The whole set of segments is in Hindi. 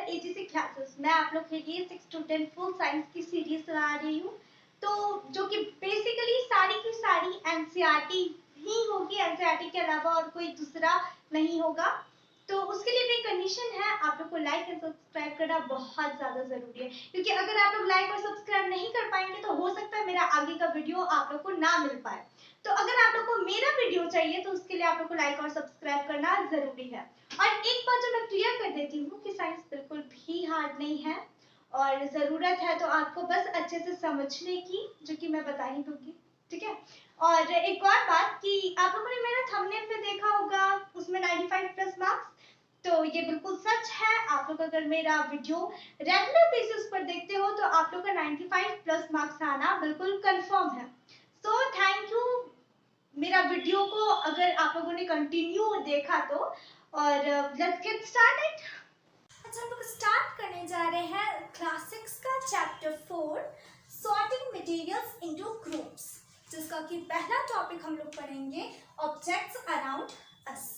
AGC classes. मैं आप लोग के लिए 6 to 10 फुल साइंस की सीरीज चला रही हूँ, तो जो कि बेसिकली सारी की सारी एनसीईआरटी ही होगी, एनसीईआरटी के अलावा और कोई दूसरा नहीं होगा। तो उसके लिए भी कंडीशन है, आप लोग को लाइक एंड सब्सक्राइब करना बहुत ज़्यादा ज़रूरी है, क्योंकि अगर आप लोग लाइक और सब्सक्राइब नहीं कर पाएंगे तो हो सकता है मेरा आगे का वीडियो आप लोग को ना मिल पाए। तो अगर आप लोग को मेरा वीडियो चाहिए तो उसके लिए आप लोग को लाइक और सब्सक्राइब करना जरूरी है। और एक बात जो मैं क्लियर कर देती हूँ कि साइंस बिल्कुल भी हार्ड नहीं है, और ज़रूरत है तो आपको बस अच्छे से समझने की, जो कि मैं बता ही दूंगी, ठीक है। और एक और बात कि आप लोगों ने मेरा थंबनेल पे देखा होगा, उसमें 95 प्लस मार्क्स, तो ये बिल्कुल सच है। आप लोग अगर मेरा वीडियो रेगुलर बेसिस पर देखते हो तो आप लोग का 95 प्लस मार्क्स आना बिल्कुल कंफर्म है। सो थैंक यू मेरा वीडियो को अगर आप लोगों ने कंटिन्यू देखा तो। और लेट्स गेट स्टार्टेड। अच्छा, हम लोग स्टार्ट करने जा रहे हैं क्लास 6 का chapter 4 sorting materials into groups, जिसका कि पहला टॉपिक हम लोग पढ़ेंगे ऑब्जेक्ट्स अराउंड अस।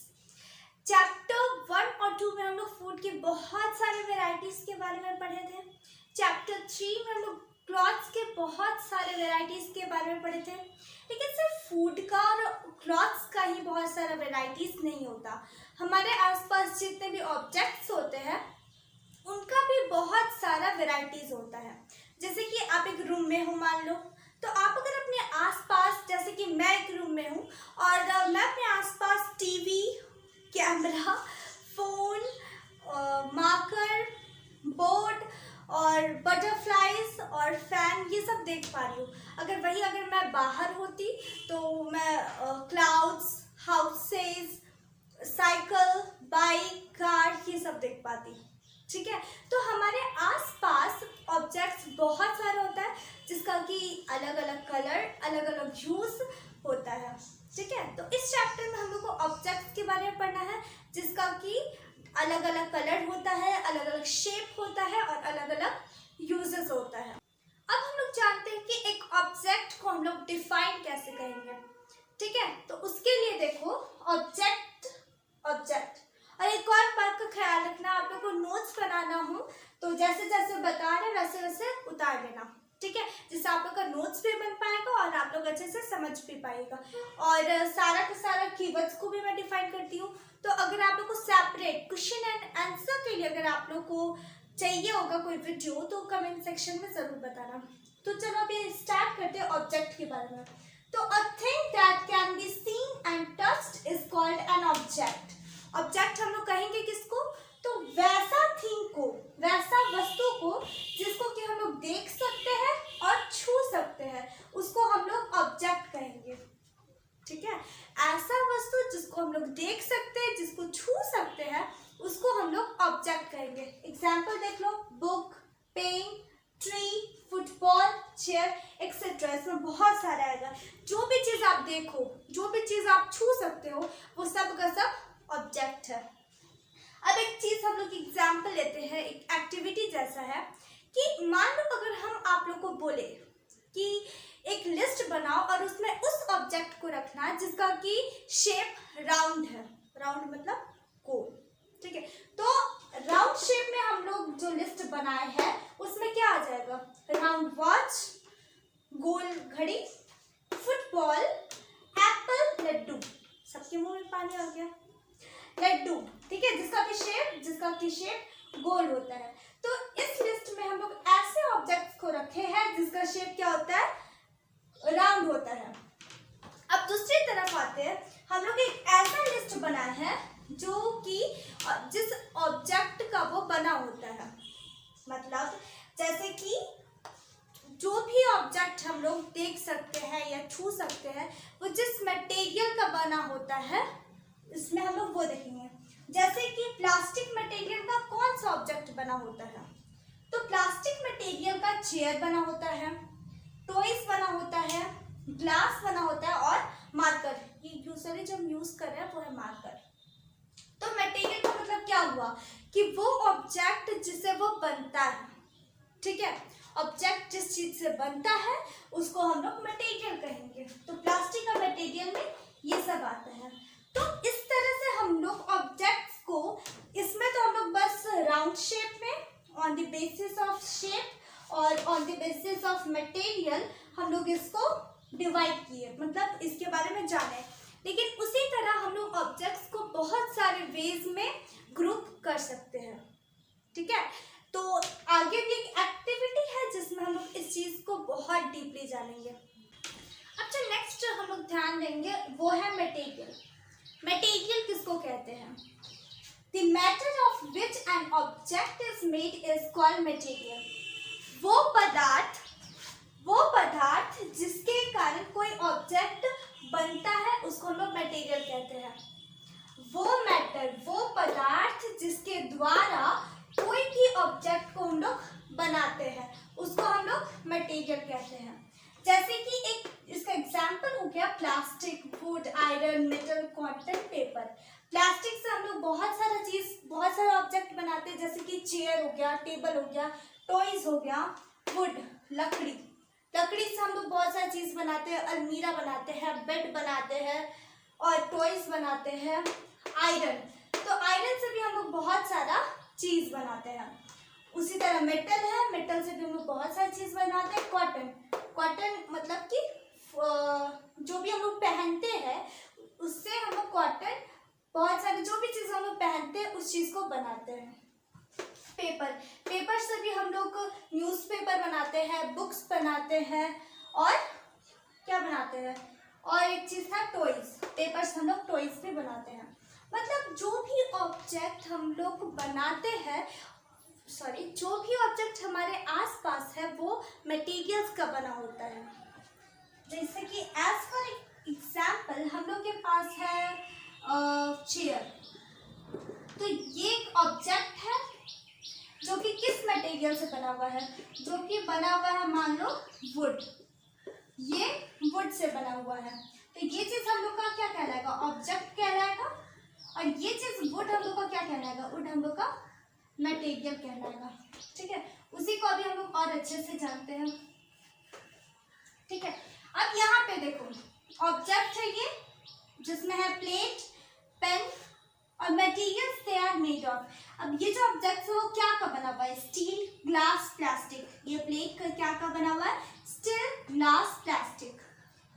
चैप्टर 1 और 2 में हम लोग फूड के बहुत सारे वेराइटीज के बारे में पढ़े थे। चैप्टर 3 में हम लोग क्लॉथ्स के बहुत सारे वेराइटीज के बारे में पढ़े थे। लेकिन सिर्फ फूड का और क्लॉथ्स का ही बहुत सारा वेराइटीज नहीं होता, हमारे आसपास जितने भी ऑब्जेक्ट्स होते हैं उनका भी बहुत सारा वेराइटीज होता है। जैसे कि आप एक रूम में हो मान लो, तो आप अगर अपने आसपास, जैसे कि मैं एक रूम में हूँ और मैं अपने आसपास TV, camera, phone, marker, board और बटरफ्लाइज और फैन, ये सब देख पा रही हूँ। अगर मैं बाहर होती तो मैं clouds, houses, cycle, bike, car, ये सब देख पाती, ठीक है। तो हमारे आसपास ऑब्जेक्ट्स बहुत सारे होता है, जिसका कि अलग अलग कलर, अलग अलग यूज होता है, ठीक है। तो इस चैप्टर में हम लोग को ऑब्जेक्ट्स के बारे में पढ़ना है, जिसका कि अलग अलग कलर होता है, अलग अलग शेप होता है और अलग अलग यूजेस होता है। अब हम लोग जानते हैं कि एक ऑब्जेक्ट को हम लोग डिफाइन कैसे करेंगे, ठीक है। तो उसके लिए देखो, ऑब्जेक्ट और एक और बात का ख्याल रखना, आप लोग को नोट्स बनाना हो तो जैसे जैसे बता रहे वैसे वैसे उतार लेना, ठीक है, जिससे आप लोग का नोट्स भी बन पाएगा और आप लोग अच्छे से समझ भी पाएगा। और सारा का सारा कीवर्ड्स को भी मैं डिफाइन करती हूँ। तो अगर आप लोग को सेपरेट क्वेश्चन एंड आंसर के लिए अगर आप लोग को चाहिए होगा कोई वीडियो, तो कमेंट सेक्शन में जरूर बताना। तो चलो अभी स्टार्ट करते हैं ऑब्जेक्ट के बारे में। तो a thing that can be seen and touched is called an object. Object हम लोग कहेंगे किसको? तो वैसा थिंग को, वैसा वस्तु को जिसको कि हम लोग देख सकते हैं और छू सकते हैं, उसको हम लोग ऑब्जेक्ट कहेंगे, ठीक है। ऐसा वस्तु जिसको हम लोग देख सकते हैं, जिसको छू सकते हैं, उसको हम लोग ऑब्जेक्ट कहेंगे। एग्जाम्पल देख लो, book, pen, tree, football, chair etcetera, इसमें बहुत सारा आएगा। जो भी चीज आप देखो, जो भी चीज आप छू सकते हो, वो सब का सब ऑब्जेक्ट है। अब एक चीज हम लोग एग्जाम्पल लेते हैं, एक एक्टिविटी जैसा है कि मान लो अगर हम आप लोग को बोले कि एक लिस्ट बनाओ और उसमें उस ऑब्जेक्ट को रखना जिसका कि शेप राउंड है, राउंड मतलब गोल, ठीक है। तो राउंड शेप में हम लोग जो लिस्ट बनाए हैं उसमें क्या आ जाएगा? राउंड वॉच, गोल घड़ी, फुटबॉल, एप्पल, लड्डू, सबके मुंह में पानी आ गया, लड्डू, ठीक है, जिसका कि शेप गोल होता है। तो इस लिस्ट में हम लोग ऐसे ऑब्जेक्ट्स को रखे हैं जिसका शेप क्या होता है? राउंड होता है। अब दूसरी तरफ आते हैं, हम लोग एक ऐसा लिस्ट बनाए हैं जो कि जिस ऑब्जेक्ट का वो बना होता है, मतलब जैसे कि जो भी ऑब्जेक्ट हम लोग देख सकते हैं या छू सकते हैं, वो जिस मटेरियल का बना होता है, इसमें हम लोग वो देखेंगे। जैसे कि प्लास्टिक मटेरियल का कौन सा ऑब्जेक्ट बना होता है? तो प्लास्टिक मटेरियल का चेयर बना होता है, टॉयज बना होता है, ग्लास बना होता है और मार्कर। ये यूजुअली जो हम यूज कर रहे हैं वो है मार्कर। तो मटेरियल का मतलब क्या हुआ कि वो ऑब्जेक्ट जिससे वो बनता है, ठीक है। ऑब्जेक्ट जिस चीज से बनता है उसको हम लोग मटेरियल कहेंगे। तो प्लास्टिक का मटेरियल में ये सब आता है। तो इस तरह से हम लोग ऑब्जेक्ट्स को, इसमें तो हम लोग बस राउंड शेप में on the basis of shape और on the basis of material हम लोग इसको डिवाइड किए, मतलब इसके बारे में जाने। लेकिन उसी तरह हम लोग ऑब्जेक्ट्स को बहुत सारे वेज में ग्रुप कर सकते हैं, ठीक है। तो आगे भी एक एक्टिविटी है जिसमें हम लोग इस चीज को बहुत डीपली जानेंगे। अच्छा, नेक्स्ट हम लोग ध्यान देंगे वो है मटेरियल। मटेरियल किसको कहते हैं? The matter of which an object is made is called material. वो पदार्थ जिसके कारण कोई ऑब्जेक्ट बनता है उसको हम लोग मटेरियल कहते हैं। वो पदार्थ जिसके द्वारा कोई भी ऑब्जेक्ट को हम लोग बनाते हैं उसको हम लोग मटेरियल कहते हैं। जैसे कि एक इसका एग्जांपल हो गया plastic, would, iron, metal, cotton, paper. Plastic से हम लोग बहुत सारे ऑब्जेक्ट बनाते हैं, जैसे कि चेयर हो गया, टेबल हो गया, टॉयज हो गया। वुड, लकड़ी से हम लोग बहुत सारी चीज बनाते हैं, अलमीरा बनाते हैं, बेड बनाते हैं और टॉयज बनाते हैं। तो आयरन से भी हम लोग बहुत सारा चीज बनाते हैं। उसी तरह मेटल से भी हम लोग बहुत सारी चीज बनाते हैं। कॉटन मतलब कि जो भी हम लोग पहनते हैं उससे हम लोग बहुत सारी जो भी चीज हम लोग पहनते हैं उस चीज को बनाते हैं। पेपर से भी हम लोग न्यूज़पेपर बनाते हैं, बुक्स बनाते हैं और क्या बनाते हैं, और एक चीज था टॉयज। पेपर से हम लोग टॉयज भी बनाते हैं। मतलब जो भी ऑब्जेक्ट हम लोग बनाते हैं, जो भी ऑब्जेक्ट हमारे आसपास है वो मटेरियल्स का बना होता है। जैसे कि एज फॉर एग्जाम्पल हम लोग के पास है चेयर। तो ये एक ऑब्जेक्ट है जो कि किस मटेरियल से बना हुआ है? जो कि बना हुआ है मान लो वुड। ये वुड से बना हुआ है, तो ये चीज हम लोग का क्या कहलाएगा? ऑब्जेक्ट कहलाएगा। और ये चीज वुड हम लोग का क्या कहलाएगा? वुड हम लोग का मटेरियल कहलाएगा, ठीक है। उसी को अभी हम लोग और अच्छे से जानते हैं, ठीक है। अब यहाँ पे देखो ऑब्जेक्ट है ये, जिसमें है प्लेट, पेन और materials they are made of. अब ये जो ऑब्जेक्ट है वो क्या का बना हुआ है? Steel, glass, plastic. ये प्लेट का क्या का बना हुआ है? Steel, glass, plastic.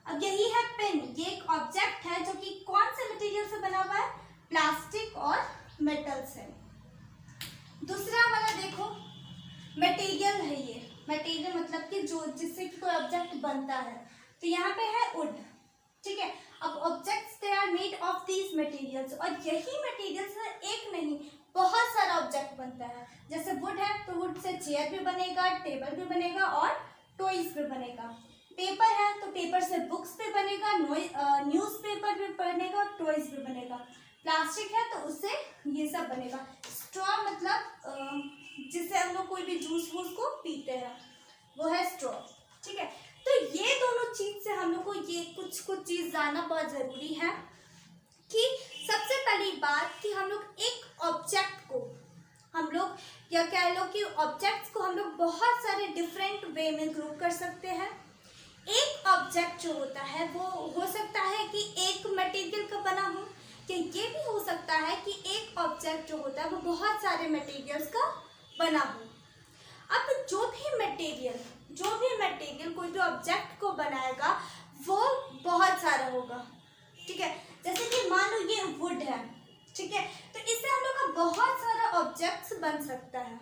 अब यही है पेन, ये एक ऑब्जेक्ट है जो कि कौन से मटेरियल से बना हुआ है? प्लास्टिक और मेटल से। दूसरा वाला देखो मटेरियल है ये, मटेरियल मतलब कि जो जिससे कि कोई ऑब्जेक्ट बनता है। तो यहाँ पे है वुड, ठीक है। अब objects they are made of these materials, और यही मटेरियल्स है, एक नहीं बहुत सारा ऑब्जेक्ट बनता है। जैसे वुड है तो वुड से चेयर भी बनेगा, टेबल भी बनेगा और टॉयज भी बनेगा। पेपर है तो पेपर से बुक्स भी बनेगा, न्यूज़पेपर भी बनेगा, टॉयज भी बनेगा। प्लास्टिक है तो उससे ये सब बनेगा। स्ट्रॉ मतलब जिससे हम लोग कोई भी जूस वूस को पीते हैं वो है स्ट्रॉ, ठीक है। तो ये दोनों चीज से हम लोग को ये कुछ चीज जानना बहुत जरूरी है कि सबसे पहली बात कि हम लोग एक ऑब्जेक्ट को हम लोग या कह लो कि ऑब्जेक्ट्स को हम लोग बहुत सारे डिफरेंट वे में ग्रुप कर सकते हैं। एक ऑब्जेक्ट जो होता है वो हो सकता है कि एक मटेरियल का बना हो, कि ये भी हो सकता है कि एक ऑब्जेक्ट जो होता है वो बहुत सारे मटेरियल्स का बना हो। अब जो भी मटेरियल कोई भी ऑब्जेक्ट को बनाएगा वो बहुत सारा होगा, ठीक है। जैसे कि मान लो ये वुड है, ठीक है, तो इससे हम लोग का बहुत सारा ऑब्जेक्ट्स बन सकता है,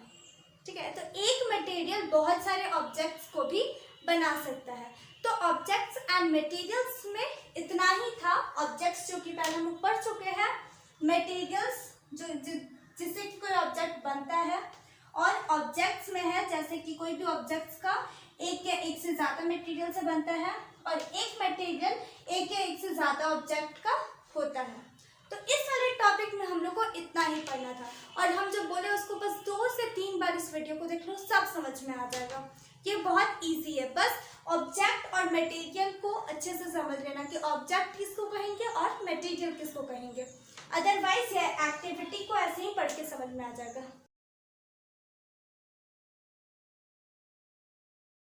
ठीक है। तो एक मटेरियल बहुत सारे ऑब्जेक्ट्स को भी बना सकता है। तो ऑब्जेक्ट्स एंड मटेरियल्स में इतना ही था। ऑब्जेक्ट्स जो कि पहले हम लोग पढ़ चुके हैं, मटेरियल्स जिससे कि कोई ऑब्जेक्ट बनता है, और ऑब्जेक्ट्स में है जैसे कि कोई भी ऑब्जेक्ट्स का एक या एक से ज्यादा मटेरियल से बनता है, और एक मटेरियल एक या एक से ज्यादा ऑब्जेक्ट का होता है। तो इस वाले टॉपिक में हम लोग को इतना ही पढ़ना था, और हम जो बोले उसको बस 2 से 3 बार इस वीडियो को देख लो, सब समझ में आ जाएगा। ये बहुत इजी है, बस ऑब्जेक्ट और मटेरियल को अच्छे से समझ लेना कि ऑब्जेक्ट किसको कहेंगे और मटेरियल किसको कहेंगे। अदरवाइज ये एक्टिविटी को ऐसे ही पढ़ के समझ में आ जाएगा।